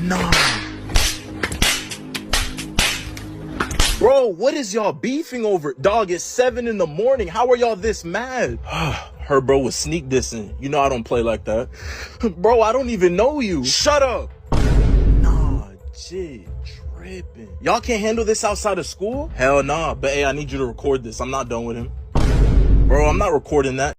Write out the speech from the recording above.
Nah. Bro, what is y'all beefing over? Dog, it's 7 in the morning. How are y'all this mad? Her bro was sneak dissing. You know I don't play like that. Bro, I don't even know you. Shut up. Nah, jit, tripping. Y'all can't handle this outside of school? Hell nah. But hey, I need you to record this. I'm not done with him. Bro, I'm not recording that.